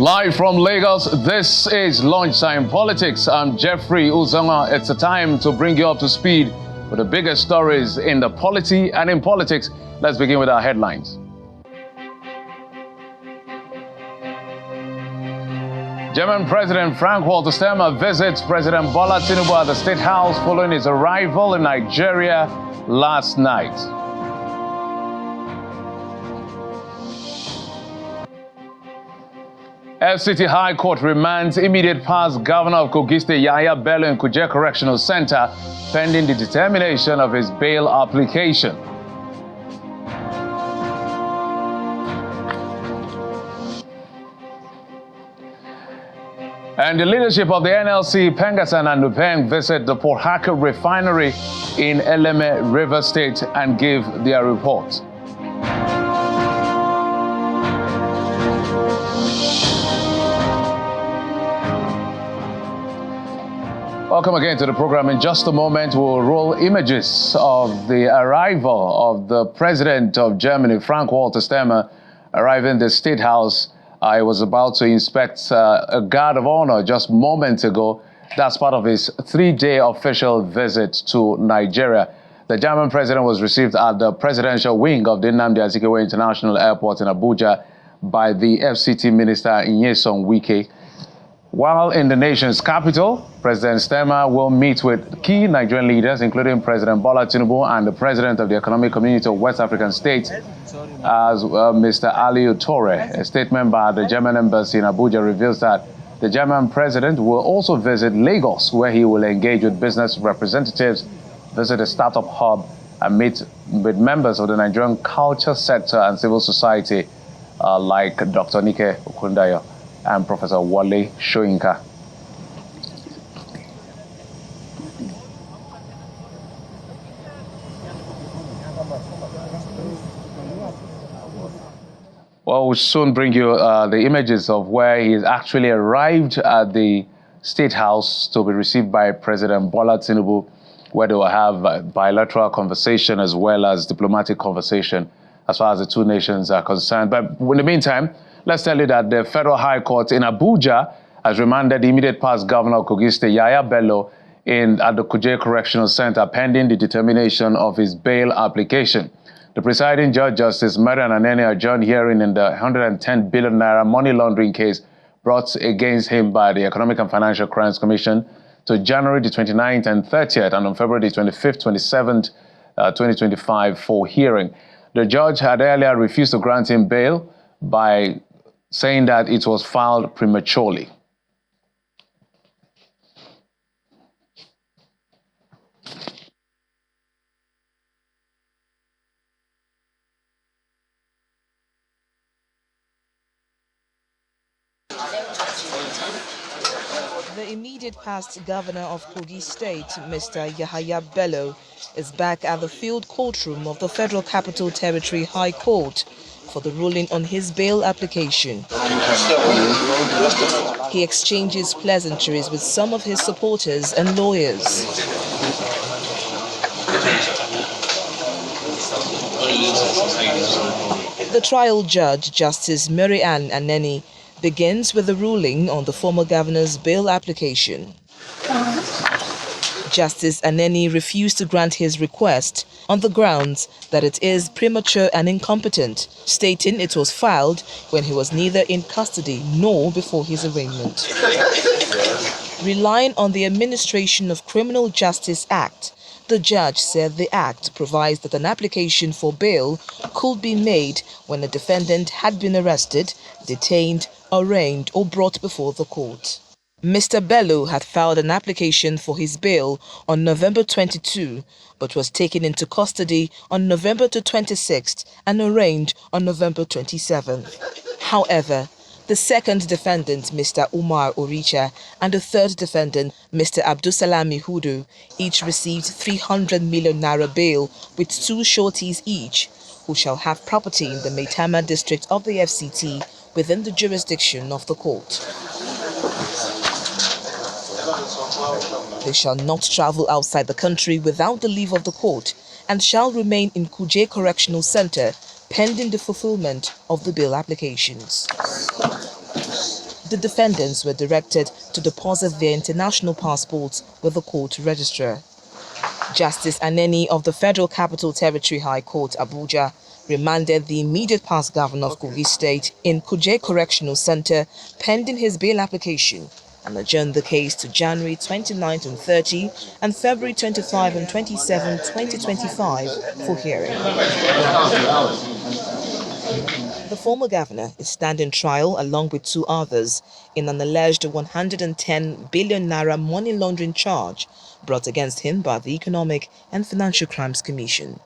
Live from Lagos, this is Lunchtime Politics. I'm Jeffrey Uzanga. It's a time to bring you up to speed with the biggest stories in the polity and in politics. Let's begin with our headlines. German President Frank-Walter Steinmeier visits President Bola Tinubu at the State House following his arrival in Nigeria last night. FCT High Court remands immediate past Governor of Kogi State Yahaya Bello in Kuje Correctional Center pending the determination of his bail application. And the leadership of the NLC, Pengassan and Nupeng, visit the Port Harcourt refinery in Eleme, River State and give their report. Welcome again to the program. In just a moment, we'll roll images of the arrival of the President of Germany, Frank-Walter Steinmeier, arriving in the State House. I was about to inspect a guard of honor just moments ago. That's part of his three-day official visit to Nigeria. The German president was received at the presidential wing of the Nnamdi Azikiwe International Airport in Abuja by the FCT Minister Nyesom Wike. While in the nation's capital, President Steinmeier will meet with key Nigerian leaders, including President Bola Tinubu and the President of the Economic Community of West African States, as Mr. Aliyu Torre. A statement by the German embassy in Abuja reveals that the German president will also visit Lagos, where he will engage with business representatives, visit a startup hub, and meet with members of the Nigerian culture sector and civil society, like Dr. Nike Okundayo and Professor Wale Soyinka. Well, we'll soon bring you the images of where he has actually arrived at the State House to be received by President Bola Tinubu, where they will have a bilateral conversation as well as diplomatic conversation as far as the two nations are concerned. But in the meantime, let's tell you that the Federal High Court in Abuja has remanded the immediate past Governor of Kogi State, Yahaya Bello, at the Kuje Correctional Center pending the determination of his bail application. The presiding judge, Justice Marian Anene, adjourned hearing in the 110 billion naira money laundering case brought against him by the Economic and Financial Crimes Commission to January the 29th and 30th and on February the 25th, 27th, 2025 for hearing. The judge had earlier refused to grant him bail by saying that it was filed prematurely. The immediate past governor of Kogi State, Mr. Yahaya Bello, is back at the field courtroom of the Federal Capital Territory High Court for the ruling on his bail application. He exchanges pleasantries with some of his supporters and lawyers. The trial judge, Justice Marian Anene, begins with the ruling on the former governor's bail application. Justice Anene refused to grant his request on the grounds that it is premature and incompetent, stating it was filed when he was neither in custody nor before his arraignment. Relying on the Administration of Criminal Justice Act, the judge said the act provides that an application for bail could be made when a defendant had been arrested, detained, arraigned or brought before the court. Mr. Bello had filed an application for his bail on November 22, but was taken into custody on November 26th and arraigned on November 27th. However, the second defendant, Mr. Umar Oricha, and the third defendant, Mr. Abdusalami Hudu, each received 300 million naira bail with two shorties each, who shall have property in the Maitama district of the FCT within the jurisdiction of the court. They shall not travel outside the country without the leave of the court and shall remain in Kuje Correctional Center pending the fulfillment of the bail applications. The defendants were directed to deposit their international passports with the court registrar. Justice Aneni of the Federal Capital Territory High Court, Abuja, remanded the immediate past governor of Kogi State in Kuje Correctional Center pending his bail application and adjourned the case to January 29 and 30 and February 25 and 27, 2025 for hearing. The former governor is standing trial along with two others in an alleged 110 billion naira money laundering charge brought against him by the Economic and Financial Crimes Commission.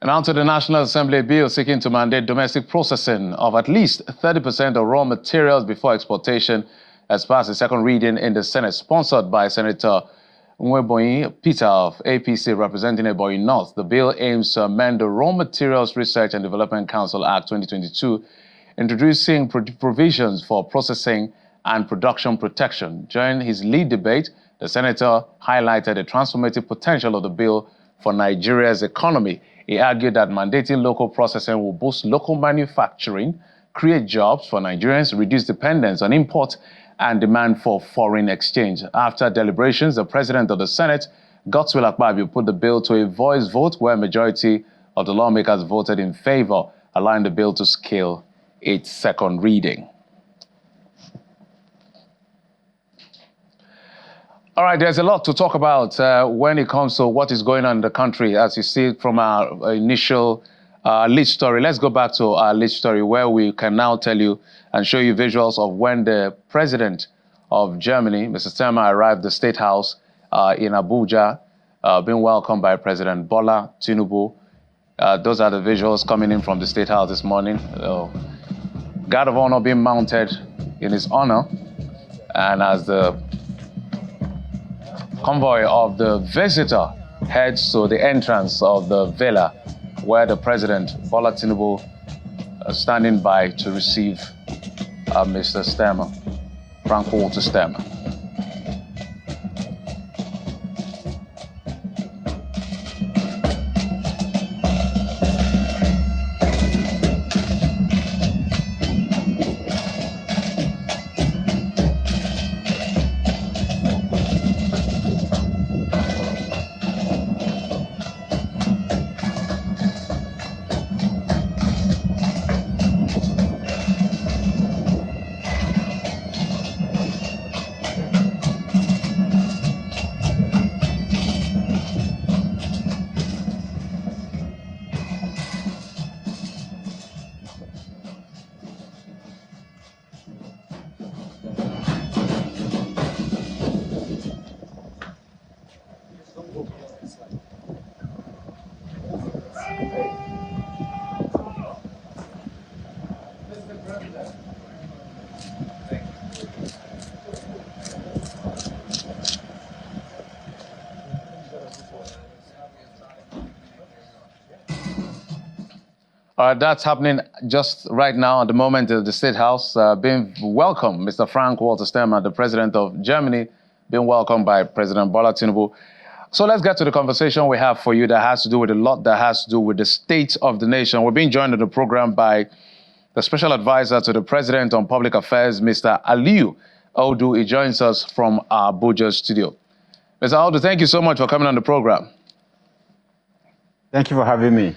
And on to the National Assembly bill seeking to mandate domestic processing of at least 30% of raw materials before exportation as passed the second reading in the Senate, sponsored by Senator Nweboyi Peter of APC representing Ebonyi North. The bill aims to amend the Raw Materials Research and Development Council Act 2022, introducing provisions for processing and production protection. During his lead debate, the senator highlighted the transformative potential of the bill for Nigeria's economy. He argued that mandating local processing will boost local manufacturing, create jobs for Nigerians, reduce dependence on import and demand for foreign exchange. After deliberations, the president of the Senate, Godswill Akpabio, put the bill to a voice vote where a majority of the lawmakers voted in favor, allowing the bill to scale its second reading. All right, there's a lot to talk about when it comes to what is going on in the country, as you see from our initial lead story. Let's go back to our lead story, where we can now tell you and show you visuals of when the president of Germany, Mr. Stemer, arrived at the State House in Abuja, being welcomed by President Bola Tinubu. Those are the visuals coming in from the State House this morning. Guard of honor being mounted in his honor, and as the convoy of the visitor heads to the entrance of the villa where the president, Bola Tinubu, is standing by to receive Mr. Stemer, Frank-Walter Stemer. That's happening just right now at the moment at the State House, being welcomed. Mr. Frank-Walter Stemer, the president of Germany, being welcomed by President Bola Tinubu. So let's get to the conversation we have for you that has to do with a lot that has to do with the state of the nation. We're being joined in the program by the special advisor to the president on public affairs, Mr. Aliyu Audu. He joins us from our Abuja studio. Mr. Audu, thank you so much for coming on the program. Thank you for having me.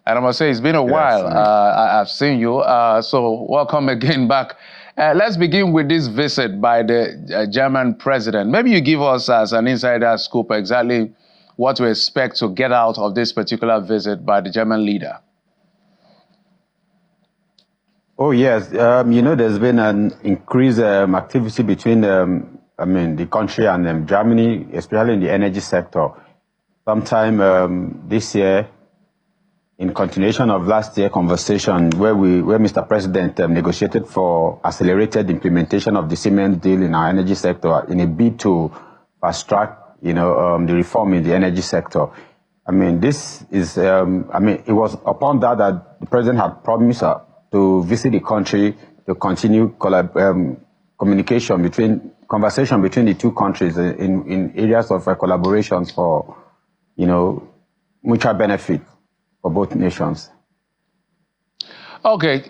And I must say, it's been a while. I've seen you. So welcome again back. Let's begin with this visit by the German president. Maybe you give us as an insider scoop exactly what to expect to get out of this particular visit by the German leader. Oh, yes. There's been an increased activity between the country and Germany, especially in the energy sector. Sometime this year, in continuation of last year's conversation where Mr. President negotiated for accelerated implementation of the cement deal in our energy sector in a bid to fast track, the reform in the energy sector. This is, it was upon that the President had promised to visit the country to continue conversation between the two countries in areas of collaboration for, mutual benefit for both nations. Okay,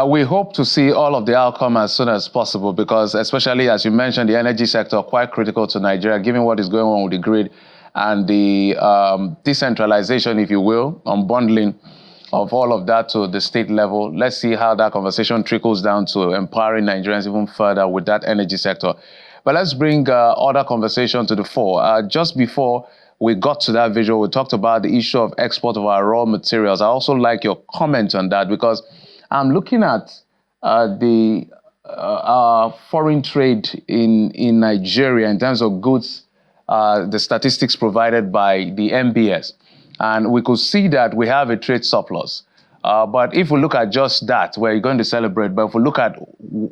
we hope to see all of the outcome as soon as possible because, especially as you mentioned, the energy sector quite critical to Nigeria, given what is going on with the grid and the decentralization, if you will, unbundling of all of that to the state level. Let's see how that conversation trickles down to empowering Nigerians even further with that energy sector. But let's bring other conversation to the fore. Just before we got to that visual, we talked about the issue of export of our raw materials. I also like your comment on that because I'm looking at the foreign trade in Nigeria in terms of goods, the statistics provided by the MBS. And we could see that we have a trade surplus. But if we look at just that, we're going to celebrate. But if we look at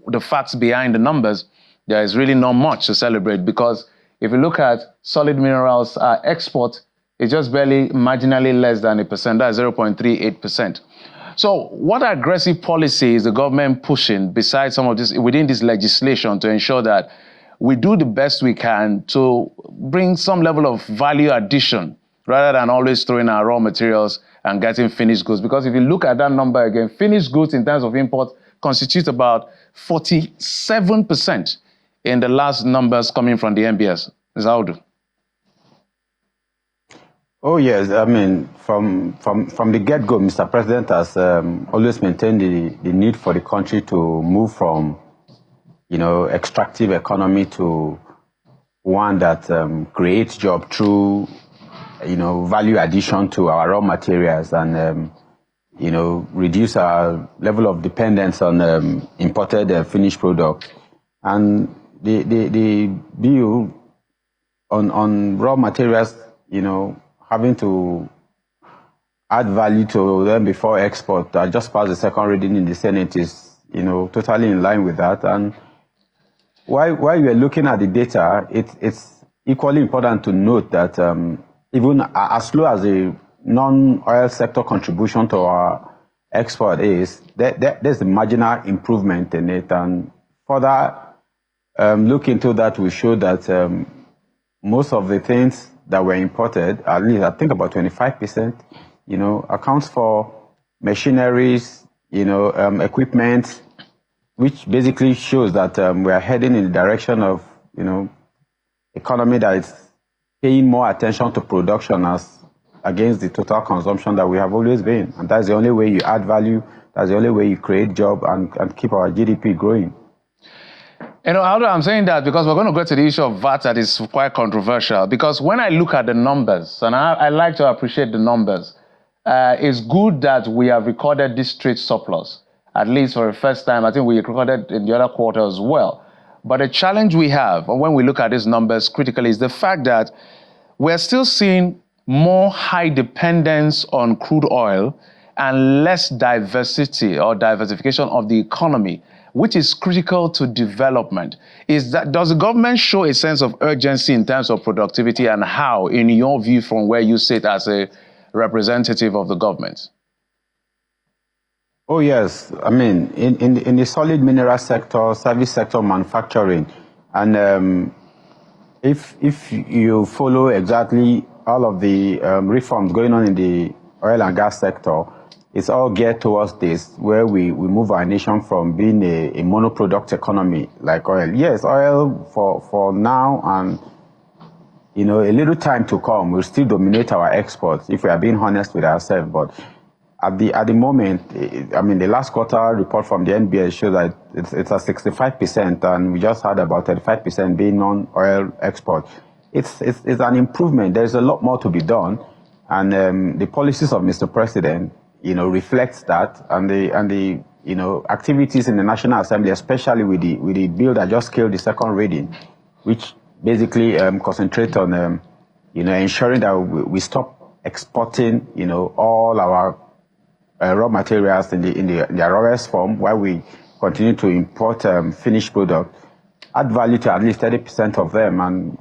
the facts behind the numbers, there is really not much to celebrate because if you look at solid minerals export, it's just barely marginally less than 1%. That's 0.38%. So what aggressive policy is the government pushing besides some of this within this legislation to ensure that we do the best we can to bring some level of value addition rather than always throwing our raw materials and getting finished goods? Because if you look at that number again, finished goods in terms of import constitute about 47% in the last numbers coming from the MBS. Zaudu. Oh yes, I mean from the get-go, Mr. President has always maintained the need for the country to move from, extractive economy to one that creates job through, value addition to our raw materials and reduce our level of dependence on imported finished product. And the bill on raw materials, having to add value to them before export, just passed the second reading in the Senate is, totally in line with that. And while we are looking at the data, it's equally important to note that even as low as the non-oil sector contribution to our export is, there's a marginal improvement in it. And further look into that will show that most of the things that were imported, at least I think about 25%, accounts for machineries, equipment, which basically shows that we are heading in the direction of, economy that is paying more attention to production as against the total consumption that we have always been. And that's the only way you add value, that's the only way you create job and keep our GDP growing. Aldo, I'm saying that because we're going to go to the issue of VAT that is quite controversial. Because when I look at the numbers, and I like to appreciate the numbers, it's good that we have recorded this trade surplus, at least for the first time. I think we recorded in the other quarter as well. But the challenge we have when we look at these numbers critically is the fact that we're still seeing more high dependence on crude oil and less diversity or diversification of the economy, which is critical to development. Does the government show a sense of urgency in terms of productivity, and how, in your view, from where you sit as a representative of the government? Oh yes, I mean in the solid mineral sector, service sector, manufacturing, and if you follow exactly all of the reforms going on in the oil and gas sector, it's all geared towards this, where we move our nation from being a monoproduct economy like oil. Yes, oil for now and a little time to come will still dominate our exports if we are being honest with ourselves. But at the moment, I mean, the last quarter report from the NBS shows that it's at 65%, and we just had about 35% being non-oil export. It's an improvement. There's a lot more to be done, and the policies of Mr. President, reflects that, and the activities in the National Assembly, especially with the bill that just killed the second reading, which basically concentrate on ensuring that we stop exporting all our raw materials in their rawest form, while we continue to import finished product, add value to at least 30% of them, and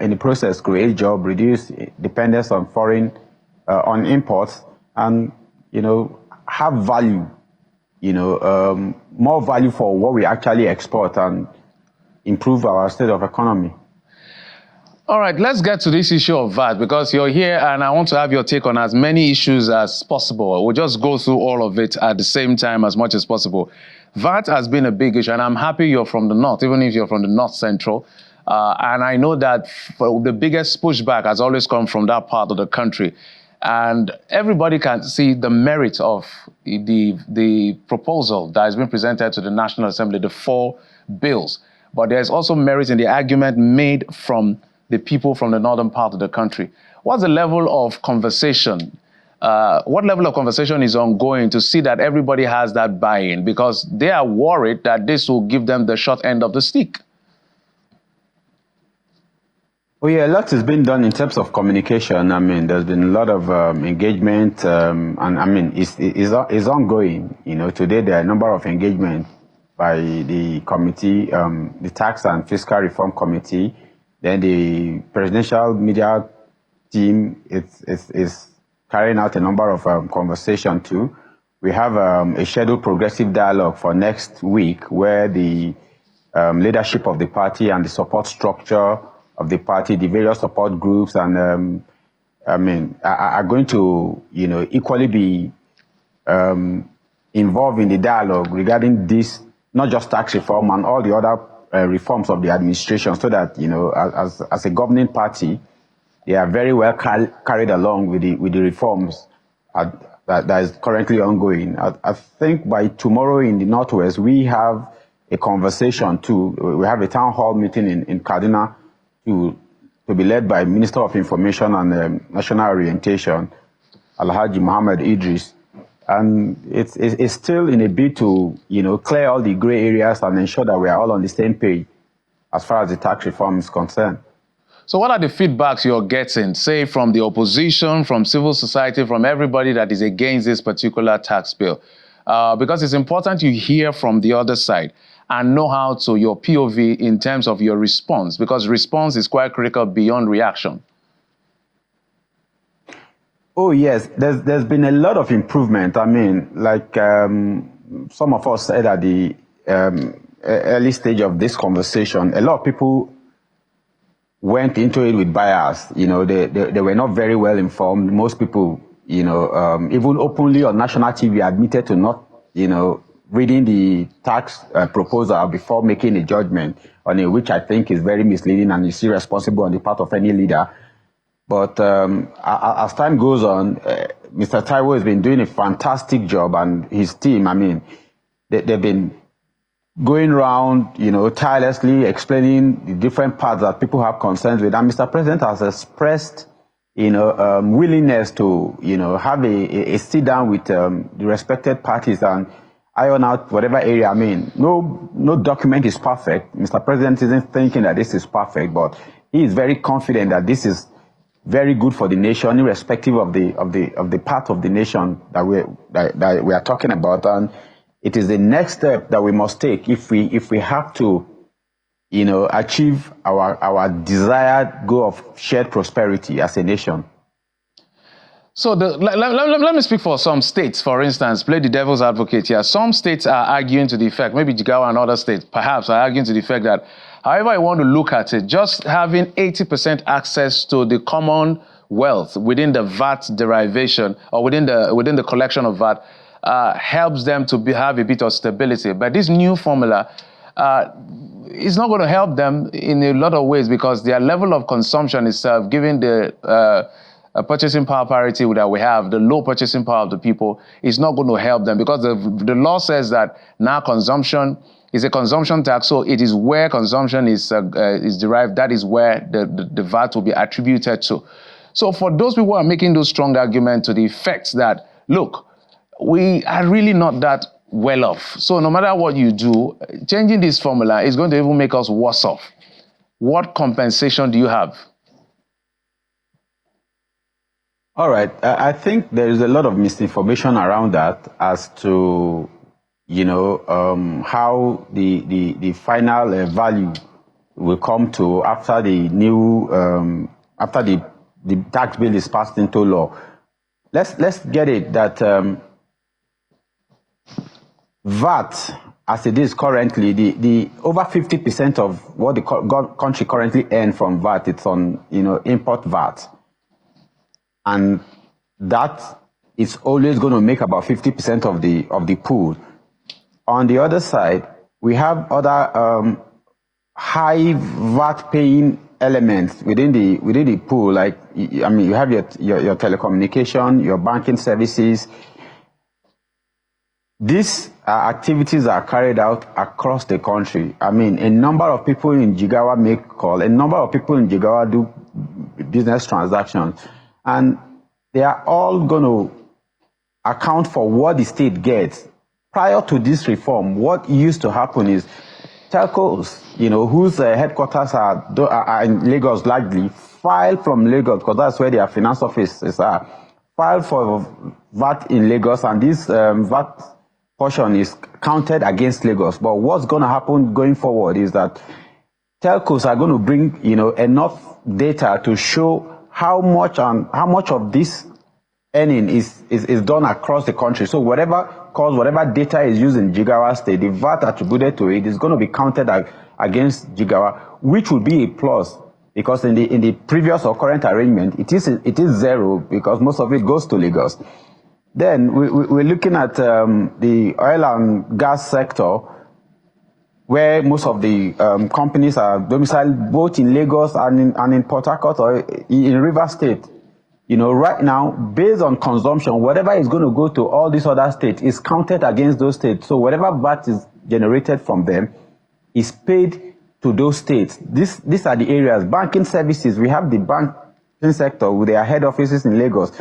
in the process create job, reduce dependence on foreign on imports, and have value, more value for what we actually export, and improve our state of economy. All right, let's get to this issue of VAT because you're here and I want to have your take on as many issues as possible. We'll just go through all of it at the same time as much as possible. VAT has been a big issue and I'm happy you're from the north, even if you're from the north central. And I know that the biggest pushback has always come from that part of the country. And everybody can see the merit of the proposal that has been presented to the National Assembly, the 4 bills. But there's also merit in the argument made from the people from the northern part of the country. What's the level of conversation? What level of conversation is ongoing to see that everybody has that buy-in? Because they are worried that this will give them the short end of the stick. Oh yeah, a lot has been done in terms of communication. I mean, there's been a lot of engagement, and I mean, it's ongoing. You know, today there are a number of engagements by the committee, the Tax and Fiscal Reform Committee. Then the presidential media team is carrying out a number of conversations too. We have a scheduled progressive dialogue for next week where the leadership of the party and the support structure of the party, the various support groups, and I mean, are going to, you know, equally be involved in the dialogue regarding this, not just tax reform and all the other reforms of the administration, so that, you know, as a governing party, they are very well carried along with the reforms that is currently ongoing. I think by tomorrow in the Northwest, we have a conversation too. We have a town hall meeting in Kaduna to be led by Minister of Information and National Orientation, Alhaji Muhammad Idris. And it's still in a bid to, you know, clear all the gray areas and ensure that we are all on the same page as far as the tax reform is concerned. So what are the feedbacks you're getting, say, from the opposition, from civil society, from everybody that is against this particular tax bill? Because it's important you hear from the other side and know how to, your POV in terms of your response, because response is quite critical beyond reaction. Oh, yes, there's been a lot of improvement. I mean, like some of us said at the early stage of this conversation, a lot of people went into it with bias. You know, they were not very well informed. Most people, you know, even openly on national TV admitted to not, you know, reading the tax proposal before making a judgment on it, which I think is very misleading and is irresponsible on the part of any leader. But as time goes on, Mr. Taiwo has been doing a fantastic job, and his team, I mean, they've been going around, you know, tirelessly explaining the different parts that people have concerns with. And Mr. President has expressed, you know, willingness to, you know, have a sit down with the respected parties and iron out whatever area. I mean, no document is perfect. Mr. President isn't thinking that this is perfect, but he is very confident that this is very good for the nation, irrespective of the part of the nation that we are talking about. And it is the next step that we must take if we have to, you know, achieve our desired goal of shared prosperity as a nation. So let me speak for some states, for instance, play the devil's advocate here. Some states are arguing to the effect, maybe Jigawa and other states perhaps are arguing to the effect that, however I want to look at it, just having 80% access to the common wealth within the VAT derivation or within the collection of VAT helps them to have a bit of stability. But this new formula is not going to help them in a lot of ways, because their level of consumption itself, given the purchasing power parity that we have, the low purchasing power of the people, is not going to help them, because the law says that now consumption is a consumption tax, so it is where consumption is derived, that is where the VAT will be attributed to. So for those people who are making those strong arguments to the effect that, look, we are really not that well off, so no matter what you do, changing this formula is going to even make us worse off. What compensation do you have? All right. I think there is a lot of misinformation around that as to, you know, how the final value will come to after the new after the tax bill is passed into law. Let's get it that VAT, as it is currently, the over 50% of what the country currently earns from VAT, it's on, import VAT. And that is always going to make about 50% of the pool. On the other side, we have other high VAT paying elements within the pool, like, you have your telecommunication, your banking services. These activities are carried out across the country. A number of people in Jigawa make call, a number of people in Jigawa do business transactions, and they are all going to account for what the state gets. Prior to this reform, what used to happen is telcos, whose headquarters are in Lagos largely, file from Lagos, because that's where their finance offices are, file for VAT in Lagos, and this VAT portion is counted against Lagos. But what's going to happen going forward is that telcos are going to bring, enough data to show how much of this earning is done across the country. So whatever data is used in Jigawa State, the VAT attributed to it is going to be counted against Jigawa, which would be a plus, because in the previous or current arrangement, it is zero, because most of it goes to Lagos. Then we're looking at the oil and gas sector, where most of the companies are domiciled both in Lagos and in Port Harcourt or in Rivers State. Right now, based on consumption, whatever is going to go to all these other states is counted against those states. So whatever VAT is generated from them is paid to those states. These are the areas. Banking services, we have the banking sector with their head offices in Lagos.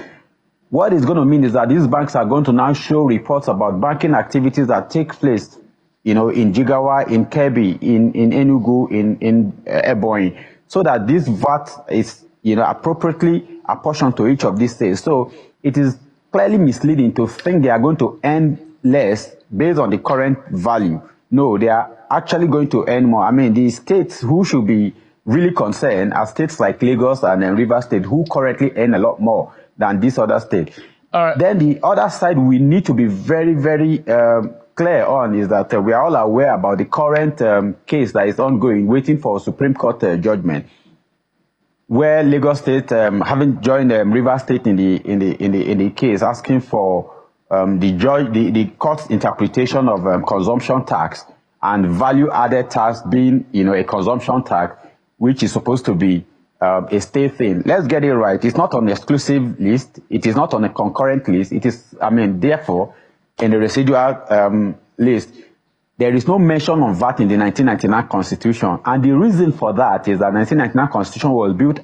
What it's going to mean is that these banks are going to now show reports about banking activities that take place, in Jigawa, in Kebbi, in Enugu, in Ebonyi, so that this VAT is, appropriately apportioned to each of these states. So it is clearly misleading to think they are going to earn less based on the current value. No, they are actually going to earn more. The states who should be really concerned are states like Lagos and Rivers State, who currently earn a lot more than this other state. All right. Then the other side we need to be very, very clear on is that we are all aware about the current case that is ongoing, waiting for Supreme Court judgment, where Lagos State, having joined Rivers State in the case, asking for the court's interpretation of consumption tax and value-added tax being, a consumption tax, which is supposed to be a state thing. Let's get it right. It's not on the exclusive list. It is not on a concurrent list. It is, therefore, in the residual list. There is no mention of VAT in the 1999 Constitution. And the reason for that is that the 1999 Constitution was built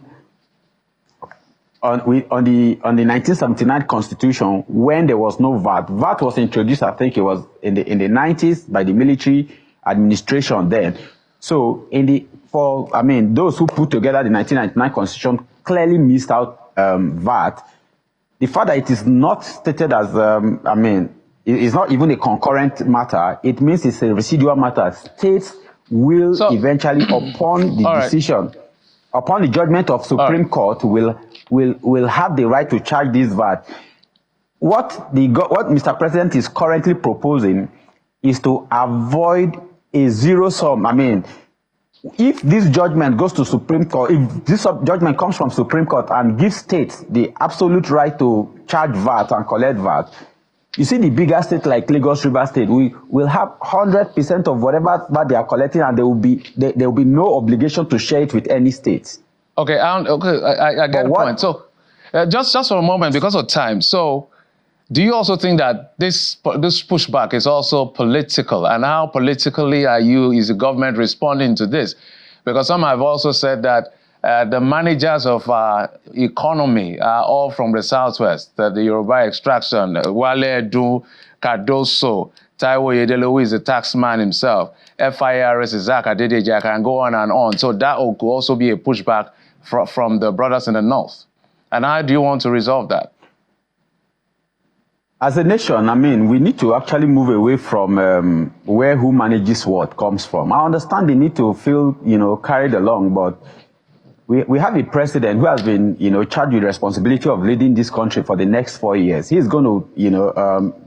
on the 1979 Constitution, when there was no VAT. VAT was introduced, I think it was in the 90s, by the military administration then. So those who put together the 1999 Constitution clearly missed out VAT. The fact that it is not stated as, it's not even a concurrent matter, it means it's a residual matter. States will eventually, upon the decision, upon the judgment of Supreme Court, will have the right to charge this VAT. What Mr. President is currently proposing is to avoid a zero sum. If this judgment goes to Supreme Court, if this judgment comes from Supreme Court and gives states the absolute right to charge VAT and collect VAT, you see the bigger state like Lagos, River State, we will have 100% of whatever VAT they are collecting, and there will be no obligation to share it with any state. Okay, I get the point. So, just for a moment, because of time. So, do you also think that this pushback is also political? And how politically is the government responding to this? Because some have also said that the managers of economy are all from the southwest, the Yoruba extraction, Wale Edu, Cardoso, Taiwo Yedele, who is a taxman himself, FIRS, Isaac Adedeji, I can go on and on. So that could also be a pushback from the brothers in the north. And how do you want to resolve that? As a nation, we need to actually move away from where who manages what comes from. I understand the need to feel, carried along, but we have a president who has been, charged with the responsibility of leading this country for the next 4 years. He's going to,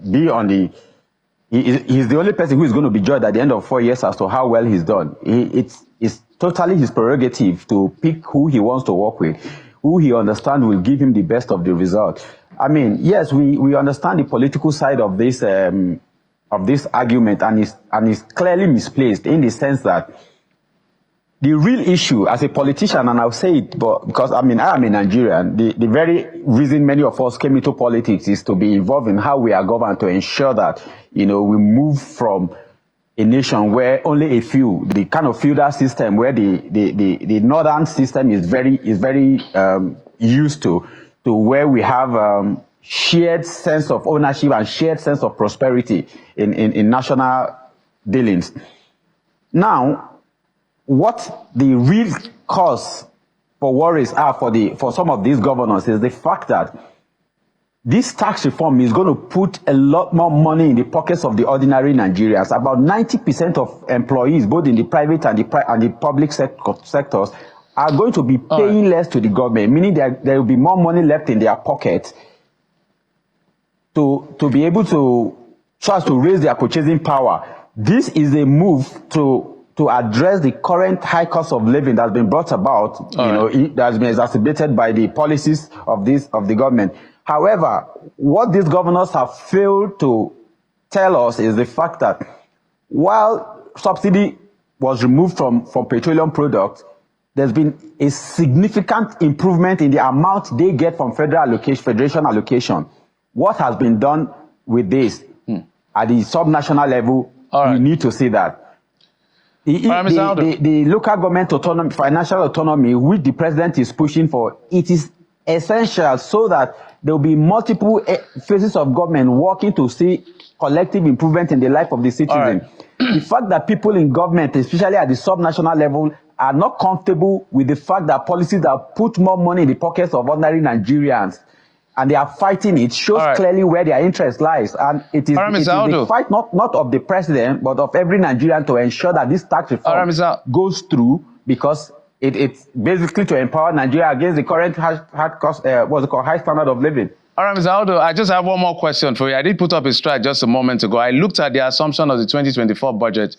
be on the, he's the only person who is going to be judged at the end of 4 years as to how well he's done. It's totally his prerogative to pick who he wants to work with, who he understands will give him the best of the result. I mean, yes, we understand the political side of this argument, and it's clearly misplaced in the sense that the real issue as a politician, and I'll say it, but because I am a Nigerian, the very reason many of us came into politics is to be involved in how we are governed, to ensure that, we move from a nation where only a few, the kind of feudal system where the northern system is very used to where we have shared sense of ownership and shared sense of prosperity in national dealings. Now, what the real cause for worries are for some of these governors is the fact that this tax reform is going to put a lot more money in the pockets of the ordinary Nigerians. About 90% of employees, both in the private and the public sectors, are going to be paying less to the government, meaning there will be more money left in their pocket to be able to try to raise their purchasing power. This is a move to address the current high cost of living that's been brought about, that's been exacerbated by the policies of the government. However, what these governors have failed to tell us is the fact that while subsidy was removed from petroleum products, there's been a significant improvement in the amount they get from federation allocation. What has been done with this at the subnational level, we need to see that. The local government autonomy, financial autonomy, which the president is pushing for, it is essential so that there will be multiple phases of government working to see collective improvement in the life of the citizen. The fact that people in government, especially at the subnational level, are not comfortable with the fact that policies that put more money in the pockets of ordinary Nigerians, and they are fighting it, shows clearly where their interest lies. And it is the fight not of the president, but of every Nigerian to ensure that this tax reform goes through, because it's basically to empower Nigeria against the current high standard of living. All right, Mr. Aldo, I just have one more question for you. I did put up a strike just a moment ago. I looked at the assumption of the 2024 budget,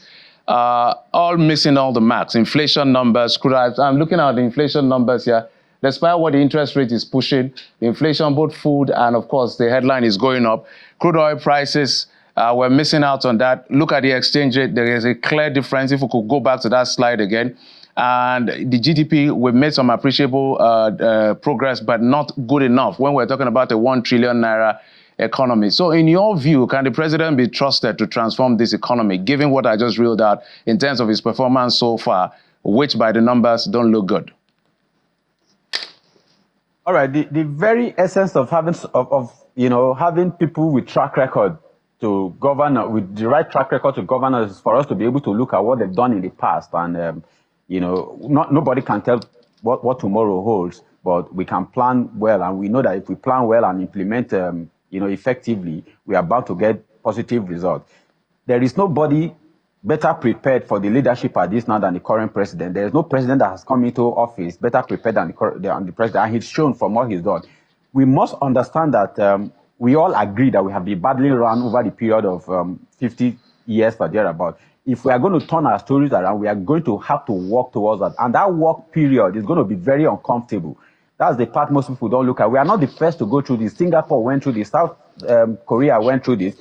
all missing all the marks, inflation numbers, I'm looking at the inflation numbers here. Despite what the interest rate is pushing, the inflation, both food and, of course, the headline is going up. Crude oil prices, we're missing out on that. Look at the exchange rate. There is a clear difference. If we could go back to that slide again. And the GDP, we've made some appreciable progress, but not good enough when we're talking about a 1 trillion naira economy. So in your view, can the president be trusted to transform this economy, given what I just reeled out in terms of his performance so far, which by the numbers don't look good? All right, the very essence of having people with track record to govern, with the right track record to govern, is for us to be able to look at what they've done in the past. And nobody can tell what tomorrow holds, but we can plan well, and we know that if we plan well and implement effectively, we are bound to get positive results. There is nobody better prepared for the leadership at this now than the current president. There is no president that has come into office better prepared than the president, and he's shown from what he's done. We must understand that we all agree that we have been badly run over the period of 50 years or thereabout. If we are going to turn our stories around, we are going to have to work towards that. And that work period is going to be very uncomfortable. That's the part most people don't look at. We are not the first to go through this. Singapore went through this. South Korea went through this.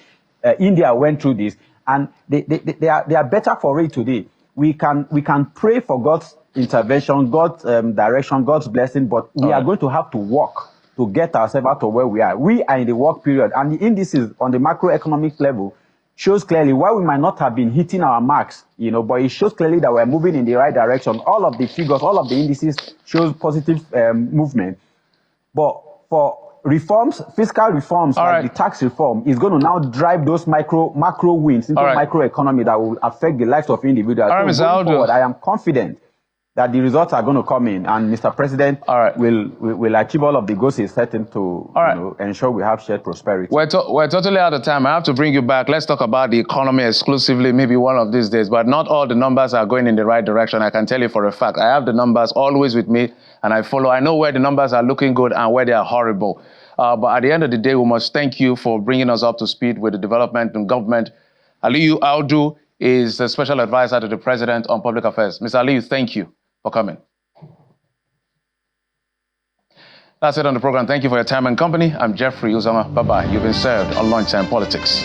India went through this. And they are better for it today. We can pray for God's intervention, God's direction, God's blessing, but we are going to have to work to get ourselves out of where we are. We are in the work period, and the indices on the macroeconomic level shows clearly why we might not have been hitting our marks, but it shows clearly that we're moving in the right direction. All of the figures, all of the indices shows positive movement. But for reforms, fiscal reforms the tax reform is going to now drive those macro wins into microeconomy that will affect the lives of individuals. So going forward, I am confident that the results are going to come in, and Mr. President will achieve all of the goals he's setting to ensure we have shared prosperity. We're totally out of time. I have to bring you back. Let's talk about the economy exclusively, maybe one of these days, but not all the numbers are going in the right direction. I can tell you for a fact. I have the numbers always with me, and I follow. I know where the numbers are looking good and where they are horrible. But at the end of the day, we must thank you for bringing us up to speed with the development in government Aliyu Audu is the special advisor to the president on public affairs. Mr. Aliyu, thank you for coming. That's it on the program. Thank you for your time and company. I'm Jeffrey Uzama. Bye-bye. You've been served on Lunchtime Politics.